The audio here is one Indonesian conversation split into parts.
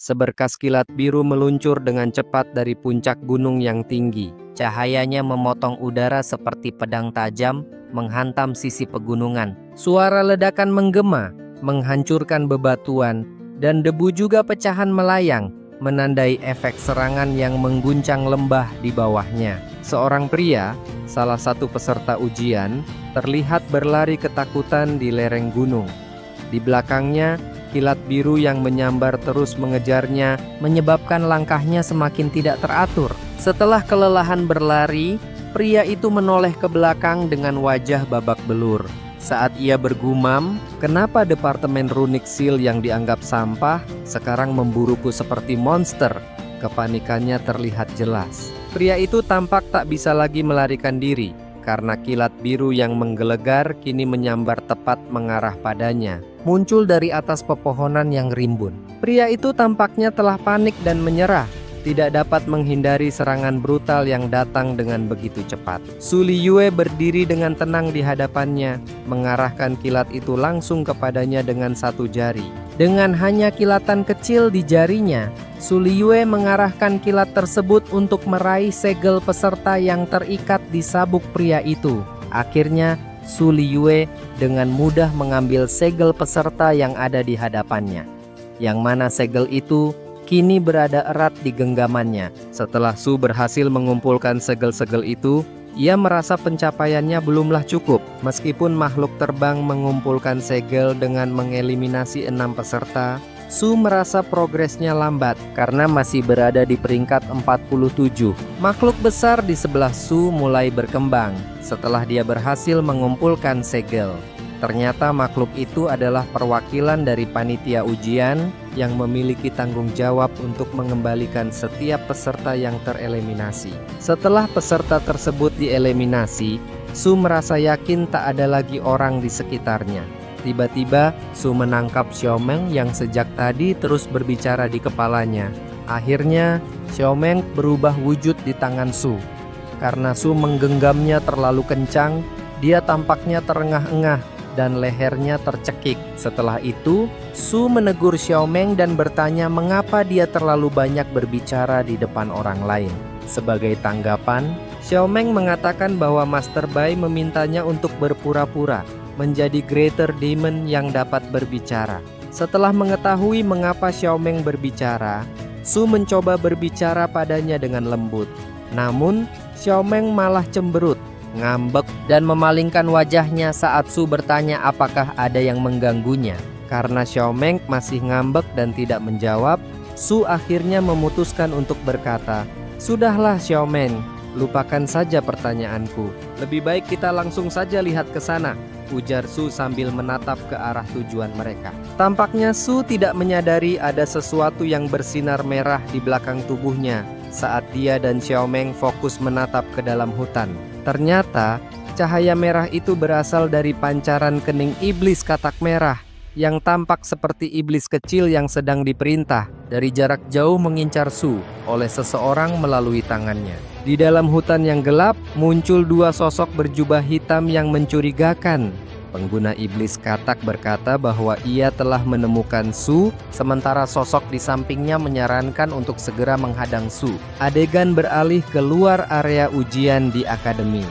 Seberkas kilat biru meluncur dengan cepat dari puncak gunung yang tinggi. Cahayanya memotong udara seperti pedang tajam, menghantam sisi pegunungan. Suara ledakan menggema, menghancurkan bebatuan, dan debu juga pecahan melayang, menandai efek serangan yang mengguncang lembah di bawahnya. Seorang pria, salah satu peserta ujian, terlihat berlari ketakutan di lereng gunung. Di belakangnya, kilat biru yang menyambar terus mengejarnya, menyebabkan langkahnya semakin tidak teratur. Setelah kelelahan berlari, pria itu menoleh ke belakang dengan wajah babak belur. Saat ia bergumam, kenapa Departemen Runic Seal yang dianggap sampah sekarang memburuku seperti monster? Kepanikannya terlihat jelas. Pria itu tampak tak bisa lagi melarikan diri, karena kilat biru yang menggelegar kini menyambar tepat mengarah padanya, muncul dari atas pepohonan yang rimbun. Pria itu tampaknya telah panik dan menyerah, tidak dapat menghindari serangan brutal yang datang dengan begitu cepat. Su Liyue berdiri dengan tenang di hadapannya, mengarahkan kilat itu langsung kepadanya dengan satu jari. Dengan hanya kilatan kecil di jarinya, Su Liyue mengarahkan kilat tersebut untuk meraih segel peserta yang terikat di sabuk pria itu. Akhirnya, Su Liyue dengan mudah mengambil segel peserta yang ada di hadapannya, yang mana segel itu kini berada erat di genggamannya. Setelah Su berhasil mengumpulkan segel-segel itu, ia merasa pencapaiannya belumlah cukup. Meskipun makhluk terbang mengumpulkan segel dengan mengeliminasi 6 peserta, Su merasa progresnya lambat karena masih berada di peringkat 47. Makhluk besar di sebelah Su mulai berkembang setelah dia berhasil mengumpulkan segel. Ternyata makhluk itu adalah perwakilan dari panitia ujian yang memiliki tanggung jawab untuk mengembalikan setiap peserta yang tereliminasi. Setelah peserta tersebut dieliminasi, Su merasa yakin tak ada lagi orang di sekitarnya. Tiba-tiba, Su menangkap Xiaomeng yang sejak tadi terus berbicara di kepalanya. Akhirnya, Xiaomeng berubah wujud di tangan Su. Karena Su menggenggamnya terlalu kencang, dia tampaknya terengah-engah dan lehernya tercekik. Setelah itu, Su menegur Xiaomeng dan bertanya mengapa dia terlalu banyak berbicara di depan orang lain. Sebagai tanggapan, Xiaomeng mengatakan bahwa Master Bai memintanya untuk berpura-pura menjadi Greater Demon yang dapat berbicara. Setelah mengetahui mengapa Xiaomeng berbicara, Su mencoba berbicara padanya dengan lembut. Namun, Xiaomeng malah cemberut, ngambek, dan memalingkan wajahnya saat Su bertanya apakah ada yang mengganggunya. Karena Xiaomeng masih ngambek dan tidak menjawab, Su akhirnya memutuskan untuk berkata, "Sudahlah Xiaomeng, lupakan saja pertanyaanku. Lebih baik kita langsung saja lihat ke sana," ujar Su sambil menatap ke arah tujuan mereka. Tampaknya Su tidak menyadari ada sesuatu yang bersinar merah di belakang tubuhnya saat dia dan Xiaomeng fokus menatap ke dalam hutan. Ternyata, cahaya merah itu berasal dari pancaran kening iblis katak merah yang tampak seperti iblis kecil yang sedang diperintah dari jarak jauh mengincar Su oleh seseorang melalui tangannya. Di dalam hutan yang gelap, muncul 2 sosok berjubah hitam yang mencurigakan. Pengguna iblis katak berkata bahwa ia telah menemukan Su, sementara sosok di sampingnya menyarankan untuk segera menghadang Su. Adegan beralih ke luar area ujian di akademi.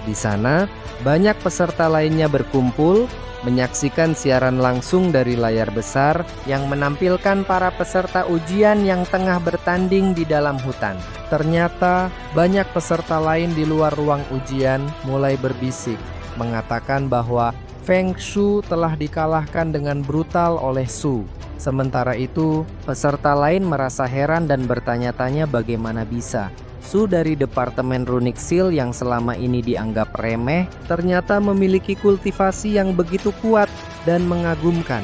Di sana, banyak peserta lainnya berkumpul, menyaksikan siaran langsung dari layar besar yang menampilkan para peserta ujian yang tengah bertanding di dalam hutan. Ternyata, banyak peserta lain di luar ruang ujian mulai berbisik, mengatakan bahwa Feng Shu telah dikalahkan dengan brutal oleh Su. Sementara itu, peserta lain merasa heran dan bertanya-tanya bagaimana bisa Su dari Departemen Runic Seal yang selama ini dianggap remeh ternyata memiliki kultivasi yang begitu kuat dan mengagumkan.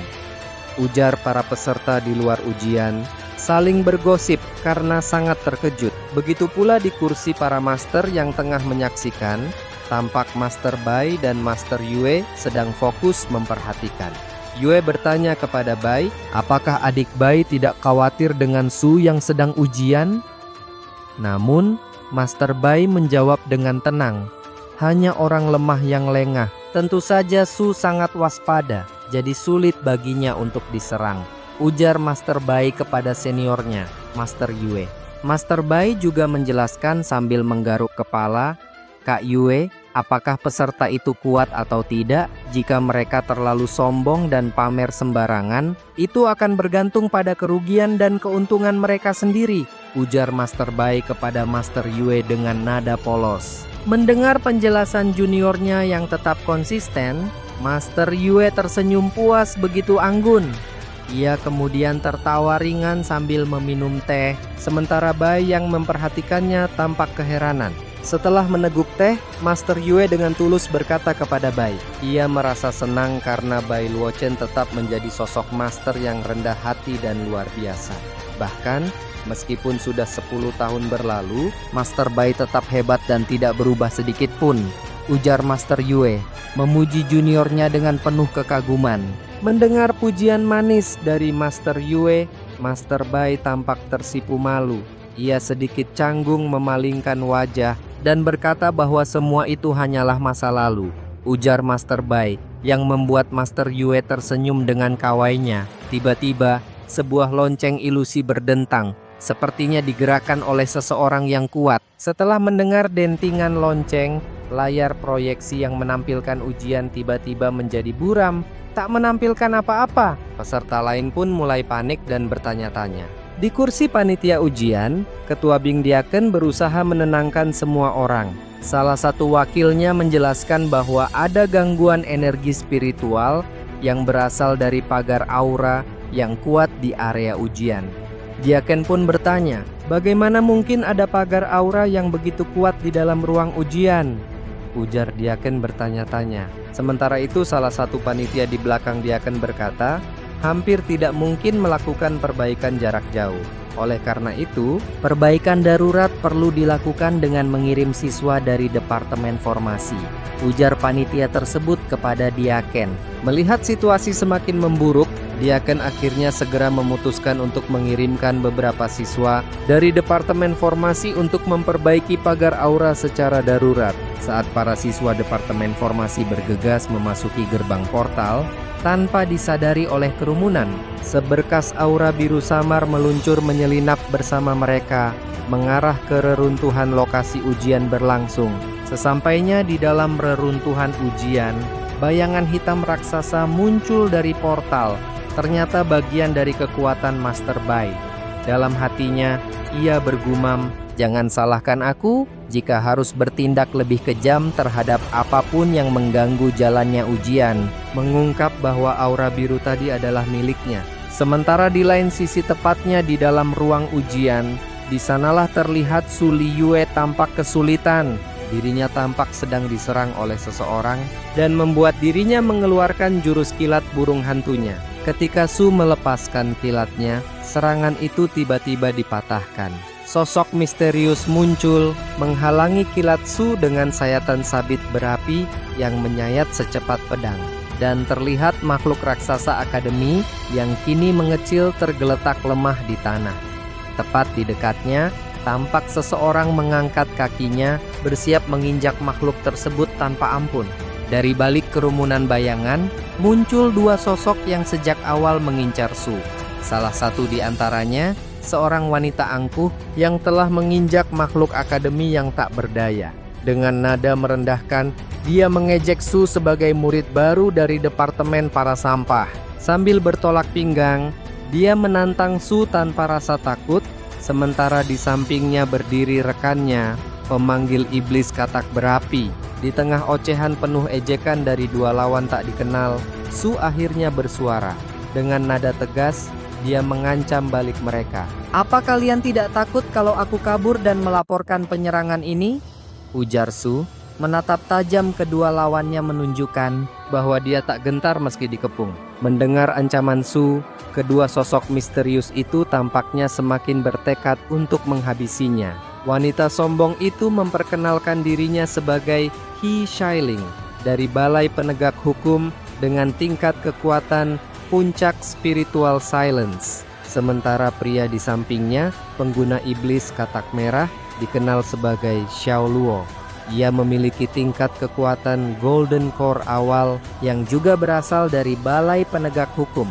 Ujar para peserta di luar ujian, saling bergosip karena sangat terkejut. Begitu pula di kursi para master yang tengah menyaksikan. Tampak Master Bai dan Master Yue sedang fokus memperhatikan. Yue bertanya kepada Bai, apakah adik Bai tidak khawatir dengan Su yang sedang ujian? Namun, Master Bai menjawab dengan tenang, hanya orang lemah yang lengah. Tentu saja Su sangat waspada, jadi sulit baginya untuk diserang. ujar Master Bai kepada seniornya, Master Yue. Master Bai juga menjelaskan sambil menggaruk kepala, "Kak Yue, apakah peserta itu kuat atau tidak? Jika mereka terlalu sombong dan pamer sembarangan, itu akan bergantung pada kerugian dan keuntungan mereka sendiri," ujar Master Bai kepada Master Yue dengan nada polos. Mendengar penjelasan juniornya yang tetap konsisten, Master Yue tersenyum puas begitu anggun. Ia kemudian tertawa ringan sambil meminum teh, sementara Bai yang memperhatikannya tampak keheranan. Setelah meneguk teh, Master Yue dengan tulus berkata kepada Bai, ia merasa senang karena Bai Luochen tetap menjadi sosok master yang rendah hati dan luar biasa. Bahkan, meskipun sudah 10 tahun berlalu, Master Bai tetap hebat dan tidak berubah sedikit pun, ujar Master Yue, memuji juniornya dengan penuh kekaguman. Mendengar pujian manis dari Master Yue, Master Bai tampak tersipu malu. Ia sedikit canggung memalingkan wajah dan berkata bahwa semua itu hanyalah masa lalu, ujar Master Bai, yang membuat Master Yue tersenyum dengan kawainya. Tiba-tiba, sebuah lonceng ilusi berdentang, sepertinya digerakkan oleh seseorang yang kuat. Setelah mendengar dentingan lonceng, layar proyeksi yang menampilkan ujian tiba-tiba menjadi buram, tak menampilkan apa-apa. Peserta lain pun mulai panik dan bertanya-tanya. Di kursi panitia ujian, Ketua Bing Diaken berusaha menenangkan semua orang. Salah satu wakilnya menjelaskan bahwa ada gangguan energi spiritual yang berasal dari pagar aura yang kuat di area ujian. Diaken pun bertanya, bagaimana mungkin ada pagar aura yang begitu kuat di dalam ruang ujian? Ujar Diaken bertanya-tanya. Sementara itu salah satu panitia di belakang Diaken berkata, hampir tidak mungkin melakukan perbaikan jarak jauh. Oleh karena itu, perbaikan darurat perlu dilakukan dengan mengirim siswa dari Departemen Formasi, ujar panitia tersebut kepada Diaken. Melihat situasi semakin memburuk, Diaken akhirnya segera memutuskan untuk mengirimkan beberapa siswa dari Departemen Formasi untuk memperbaiki pagar aura secara darurat. Saat para siswa Departemen Formasi bergegas memasuki gerbang portal, tanpa disadari oleh kerumunan, seberkas aura biru samar meluncur menyelinap bersama mereka, mengarah ke reruntuhan lokasi ujian berlangsung. Sesampainya di dalam reruntuhan ujian, bayangan hitam raksasa muncul dari portal. Ternyata bagian dari kekuatan Master Bai. Dalam hatinya, ia bergumam, jangan salahkan aku jika harus bertindak lebih kejam terhadap apapun yang mengganggu jalannya ujian. Mengungkap bahwa aura biru tadi adalah miliknya. Sementara di lain sisi tepatnya di dalam ruang ujian, di sanalah terlihat Su Liyue tampak kesulitan. Dirinya tampak sedang diserang oleh seseorang dan membuat dirinya mengeluarkan jurus kilat burung hantunya. Ketika Su melepaskan kilatnya, serangan itu tiba-tiba dipatahkan. Sosok misterius muncul, menghalangi kilat Su dengan sayatan sabit berapi yang menyayat secepat pedang. Dan terlihat makhluk raksasa akademi yang kini mengecil tergeletak lemah di tanah. Tepat di dekatnya, tampak seseorang mengangkat kakinya, bersiap menginjak makhluk tersebut tanpa ampun. Dari balik kerumunan bayangan, muncul dua sosok yang sejak awal mengincar Su. Salah satu di antaranya, seorang wanita angkuh yang telah menginjak makhluk akademi yang tak berdaya. Dengan nada merendahkan, dia mengejek Su sebagai murid baru dari Departemen Para Sampah. Sambil bertolak pinggang, dia menantang Su tanpa rasa takut, sementara di sampingnya berdiri rekannya, pemanggil iblis katak berapi. Di tengah ocehan penuh ejekan dari dua lawan tak dikenal, Su akhirnya bersuara. Dengan nada tegas, dia mengancam balik mereka. "Apa kalian tidak takut kalau aku kabur dan melaporkan penyerangan ini?" ujar Su, menatap tajam kedua lawannya menunjukkan bahwa dia tak gentar meski dikepung. Mendengar ancaman Su, kedua sosok misterius itu tampaknya semakin bertekad untuk menghabisinya. Wanita sombong itu memperkenalkan dirinya sebagai He Shailing dari Balai Penegak Hukum dengan tingkat kekuatan puncak spiritual silence. Sementara pria di sampingnya, pengguna iblis katak merah, dikenal sebagai Xiao Luo. Ia memiliki tingkat kekuatan Golden Core awal yang juga berasal dari Balai Penegak Hukum.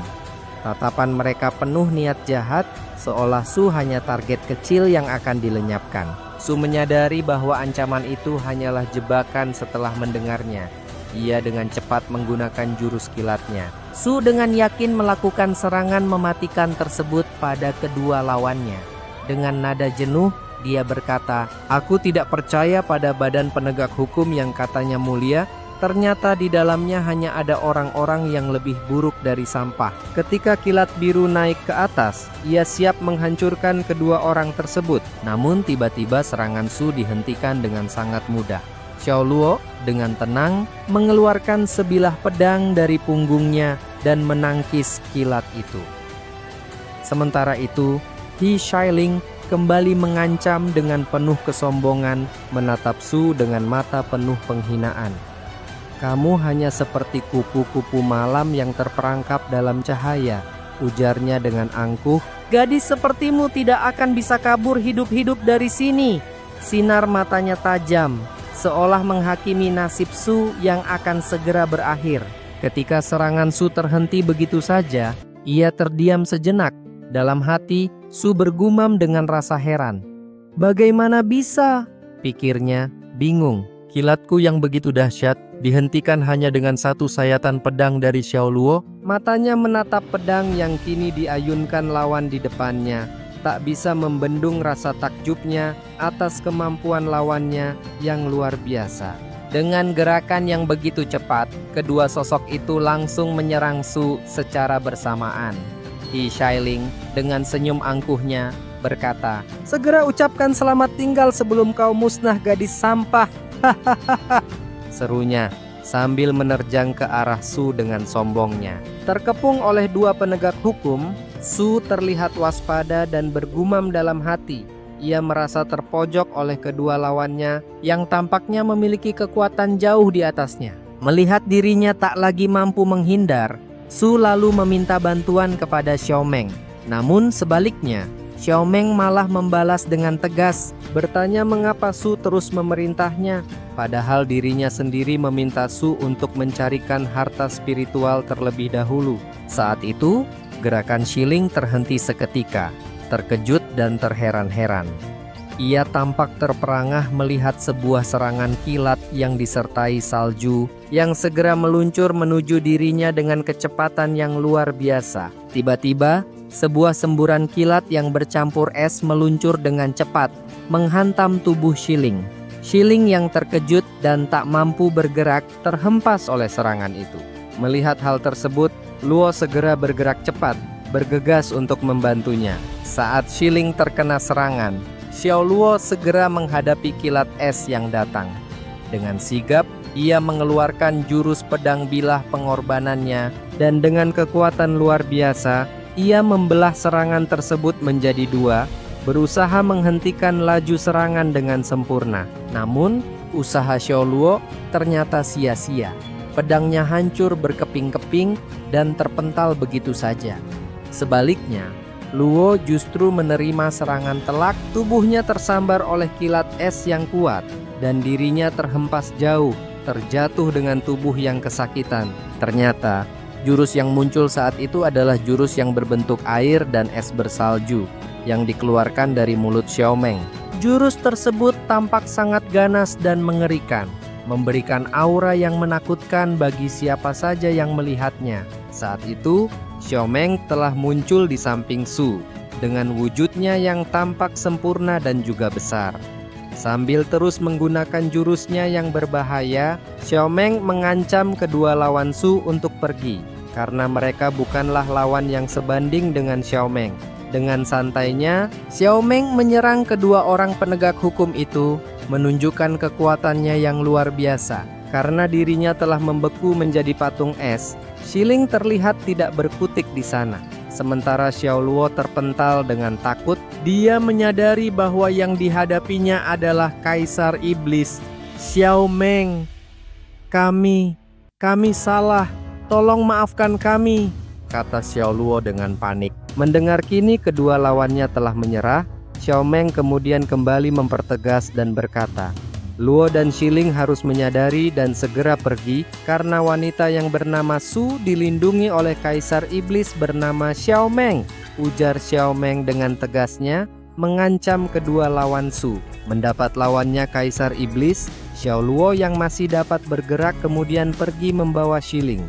Tatapan mereka penuh niat jahat, seolah Su hanya target kecil yang akan dilenyapkan. Su menyadari bahwa ancaman itu hanyalah jebakan setelah mendengarnya. Ia dengan cepat menggunakan jurus kilatnya. Su dengan yakin melakukan serangan mematikan tersebut pada kedua lawannya. Dengan nada jenuh, dia berkata, "Aku tidak percaya pada badan penegak hukum yang katanya mulia. Ternyata di dalamnya hanya ada orang-orang yang lebih buruk dari sampah." Ketika kilat biru naik ke atas, ia siap menghancurkan kedua orang tersebut. Namun tiba-tiba serangan Su dihentikan dengan sangat mudah. Xiao Luo dengan tenang mengeluarkan sebilah pedang dari punggungnya dan menangkis kilat itu. Sementara itu, He Shailing kembali mengancam dengan penuh kesombongan, menatap Su dengan mata penuh penghinaan. "Kamu hanya seperti kupu-kupu malam yang terperangkap dalam cahaya," ujarnya dengan angkuh. "Gadis sepertimu tidak akan bisa kabur hidup-hidup dari sini." Sinar matanya tajam, seolah menghakimi nasib Su yang akan segera berakhir. Ketika serangan Su terhenti begitu saja, ia terdiam sejenak. Dalam hati, Su bergumam dengan rasa heran. "Bagaimana bisa?" pikirnya, bingung. "Kilatku yang begitu dahsyat dihentikan hanya dengan satu sayatan pedang dari Xiao Luo." Matanya menatap pedang yang kini diayunkan lawan di depannya. Tak bisa membendung rasa takjubnya atas kemampuan lawannya yang luar biasa. Dengan gerakan yang begitu cepat, kedua sosok itu langsung menyerang Su secara bersamaan. He Shailing dengan senyum angkuhnya berkata, "Segera ucapkan selamat tinggal sebelum kau musnah, gadis sampah." "Hahaha," serunya sambil menerjang ke arah Su dengan sombongnya. Terkepung oleh dua penegak hukum, Su terlihat waspada dan bergumam dalam hati. Ia merasa terpojok oleh kedua lawannya yang tampaknya memiliki kekuatan jauh di atasnya. Melihat dirinya tak lagi mampu menghindar, Su lalu meminta bantuan kepada Xiao Meng. Namun sebaliknya, Xiao Meng malah membalas dengan tegas, bertanya mengapa Su terus memerintahnya, padahal dirinya sendiri meminta Su untuk mencarikan harta spiritual terlebih dahulu. Saat itu, gerakan Shilling terhenti seketika, terkejut dan terheran-heran. Ia tampak terperangah melihat sebuah serangan kilat yang disertai salju yang segera meluncur menuju dirinya dengan kecepatan yang luar biasa. Tiba-tiba, sebuah semburan kilat yang bercampur es meluncur dengan cepat, menghantam tubuh Shilling. Shilling yang terkejut dan tak mampu bergerak terhempas oleh serangan itu. Melihat hal tersebut, Luo segera bergerak cepat, bergegas untuk membantunya. Saat Shilling terkena serangan, Xiao Luo segera menghadapi kilat es yang datang. Dengan sigap, ia mengeluarkan jurus pedang bilah pengorbanannya, dan dengan kekuatan luar biasa, ia membelah serangan tersebut menjadi dua, berusaha menghentikan laju serangan dengan sempurna. Namun, usaha Xiao Luo ternyata sia-sia. Pedangnya hancur berkeping-keping dan terpental begitu saja. Sebaliknya, Luo justru menerima serangan telak, tubuhnya tersambar oleh kilat es yang kuat, dan dirinya terhempas jauh, terjatuh dengan tubuh yang kesakitan. Ternyata, jurus yang muncul saat itu adalah jurus yang berbentuk air dan es bersalju, yang dikeluarkan dari mulut Xiao Meng. Jurus tersebut tampak sangat ganas dan mengerikan, memberikan aura yang menakutkan bagi siapa saja yang melihatnya. Saat itu, Xiao Meng telah muncul di samping Su, dengan wujudnya yang tampak sempurna dan juga besar. Sambil terus menggunakan jurusnya yang berbahaya, Xiao Meng mengancam kedua lawan Su untuk pergi, karena mereka bukanlah lawan yang sebanding dengan Xiao Meng. Dengan santainya, Xiao Meng menyerang kedua orang penegak hukum itu, menunjukkan kekuatannya yang luar biasa. Karena dirinya telah membeku menjadi patung es, Shilling terlihat tidak berkutik di sana. Sementara Xiao Luo terpental dengan takut, dia menyadari bahwa yang dihadapinya adalah Kaisar Iblis. "Xiao Meng, kami salah, tolong maafkan kami," kata Xiao Luo dengan panik. Mendengar kini kedua lawannya telah menyerah, Xiao Meng kemudian kembali mempertegas dan berkata, Luo dan Shilling harus menyadari dan segera pergi karena wanita yang bernama Su dilindungi oleh Kaisar Iblis bernama Xiaomeng. Ujar Xiaomeng dengan tegasnya, mengancam kedua lawan Su. Mendapat lawannya Kaisar Iblis, Xiao Luo yang masih dapat bergerak kemudian pergi membawa Shilling.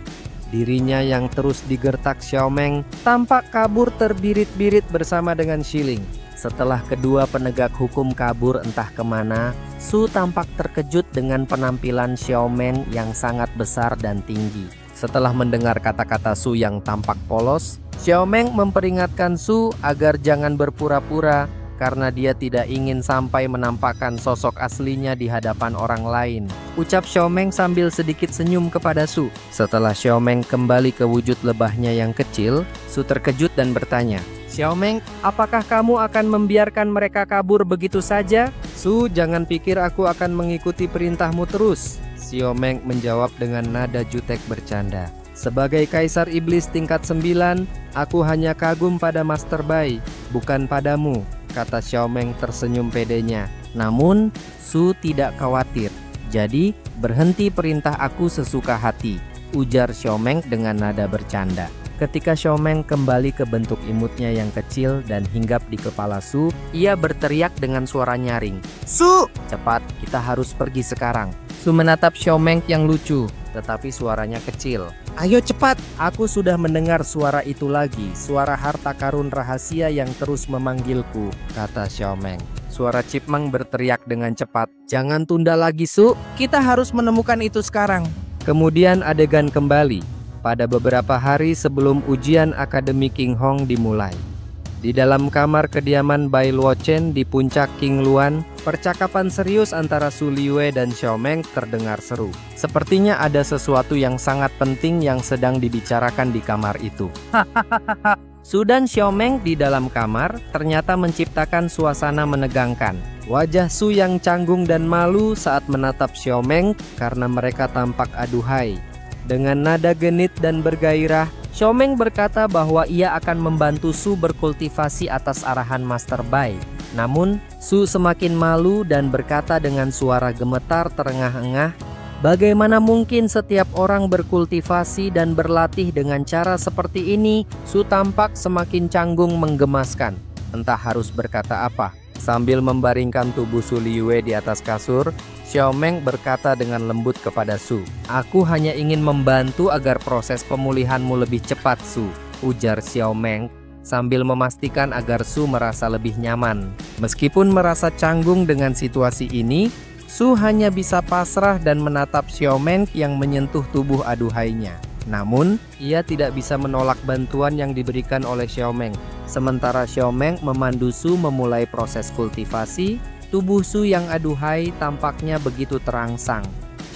Dirinya yang terus digertak Xiaomeng tampak kabur terbirit-birit bersama dengan Shilling. Setelah kedua penegak hukum kabur entah kemana, Su tampak terkejut dengan penampilan Xiaomeng yang sangat besar dan tinggi. Setelah mendengar kata-kata Su yang tampak polos, Xiaomeng memperingatkan Su agar jangan berpura-pura karena dia tidak ingin sampai menampakkan sosok aslinya di hadapan orang lain. Ucap Xiaomeng sambil sedikit senyum kepada Su. Setelah Xiaomeng kembali ke wujud lebahnya yang kecil, Su terkejut dan bertanya, "Xiaomeng, apakah kamu akan membiarkan mereka kabur begitu saja?" "Su, jangan pikir aku akan mengikuti perintahmu terus." Xiaomeng menjawab dengan nada jutek bercanda. "Sebagai Kaisar Iblis tingkat 9, aku hanya kagum pada Master Bai, bukan padamu," kata Xiaomeng tersenyum pedenya. Namun, Su tidak khawatir. "Jadi, berhenti perintah aku sesuka hati," ujar Xiaomeng dengan nada bercanda. Ketika Xiaomeng kembali ke bentuk imutnya yang kecil dan hinggap di kepala Su, ia berteriak dengan suara nyaring, "Su! Cepat, kita harus pergi sekarang." Su menatap Xiaomeng yang lucu, tetapi suaranya kecil. "Ayo cepat, aku sudah mendengar suara itu lagi, suara harta karun rahasia yang terus memanggilku," kata Xiaomeng. Suara Chipmunk berteriak dengan cepat, "Jangan tunda lagi Su, kita harus menemukan itu sekarang." Kemudian adegan kembali. Pada beberapa hari sebelum ujian Akademi King Hong dimulai. Di dalam kamar kediaman Bai Luochen di puncak King Luan, percakapan serius antara Su Liyue dan Xiaomeng terdengar seru. Sepertinya ada sesuatu yang sangat penting yang sedang dibicarakan di kamar itu. Su dan Xiaomeng di dalam kamar ternyata menciptakan suasana menegangkan. Wajah Su yang canggung dan malu saat menatap Xiaomeng karena mereka tampak aduhai. Dengan nada genit dan bergairah, Xiaomeng berkata bahwa ia akan membantu Su berkultivasi atas arahan Master Bai. Namun, Su semakin malu dan berkata dengan suara gemetar terengah-engah, "Bagaimana mungkin setiap orang berkultivasi dan berlatih dengan cara seperti ini?" Su tampak semakin canggung menggemaskan. Entah harus berkata apa. Sambil membaringkan tubuh Su Liyue di atas kasur, Xiaomeng berkata dengan lembut kepada Su, "Aku hanya ingin membantu agar proses pemulihanmu lebih cepat, Su," ujar Xiaomeng sambil memastikan agar Su merasa lebih nyaman. Meskipun merasa canggung dengan situasi ini, Su hanya bisa pasrah dan menatap Xiaomeng yang menyentuh tubuh aduhainya. Namun, ia tidak bisa menolak bantuan yang diberikan oleh Xiaomeng. Sementara Xiaomeng memandu Su memulai proses kultivasi, tubuh Su yang aduhai tampaknya begitu terangsang.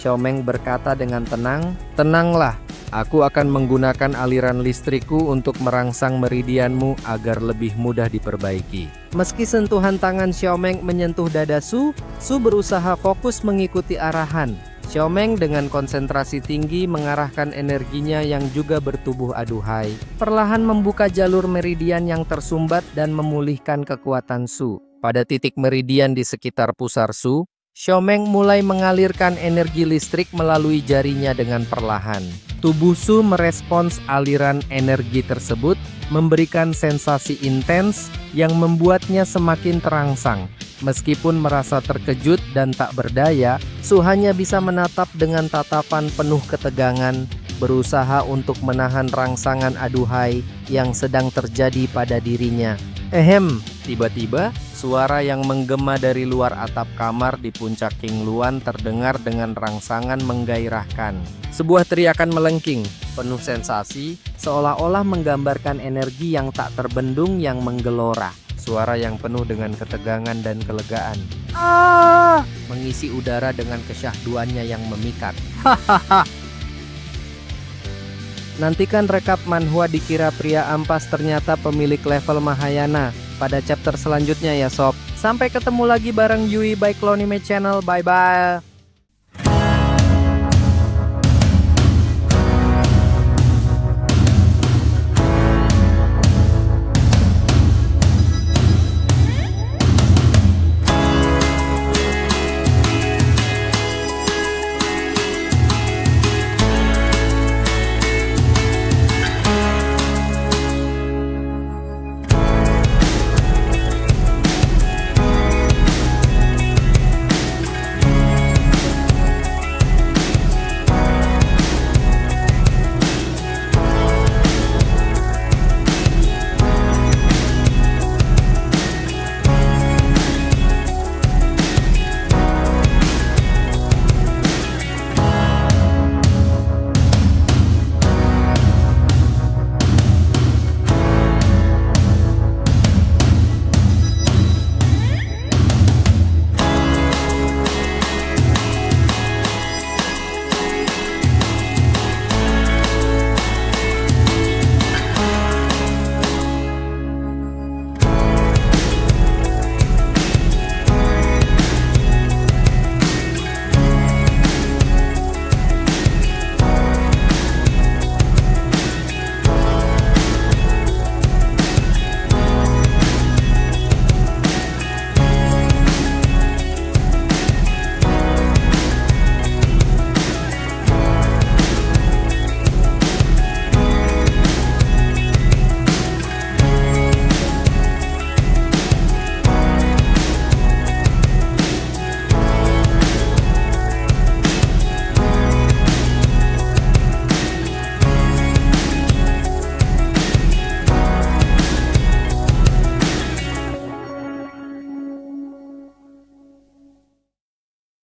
Xiaomeng berkata dengan tenang, "Tenanglah, aku akan menggunakan aliran listrikku untuk merangsang meridianmu agar lebih mudah diperbaiki." Meski sentuhan tangan Xiaomeng menyentuh dada Su, Su berusaha fokus mengikuti arahan. Xiaomeng dengan konsentrasi tinggi mengarahkan energinya yang juga bertubuh aduhai, perlahan membuka jalur meridian yang tersumbat dan memulihkan kekuatan Su. Pada titik meridian di sekitar pusar Su, Xiaomeng mulai mengalirkan energi listrik melalui jarinya dengan perlahan. Tubuh Su merespons aliran energi tersebut, memberikan sensasi intens yang membuatnya semakin terangsang. Meskipun merasa terkejut dan tak berdaya, Su hanya bisa menatap dengan tatapan penuh ketegangan, berusaha untuk menahan rangsangan aduhai yang sedang terjadi pada dirinya. Tiba-tiba, suara yang menggema dari luar atap kamar di puncak King Luan terdengar dengan rangsangan menggairahkan. Sebuah teriakan melengking, penuh sensasi, seolah-olah menggambarkan energi yang tak terbendung yang menggelora. Suara yang penuh dengan ketegangan dan kelegaan mengisi udara dengan kesyahduannya yang memikat. Nantikan rekap manhwa Dikira Pria Ampas Ternyata Pemilik Level Mahayana pada chapter selanjutnya ya sob. Sampai ketemu lagi bareng Yui by Clonime Channel. Bye bye.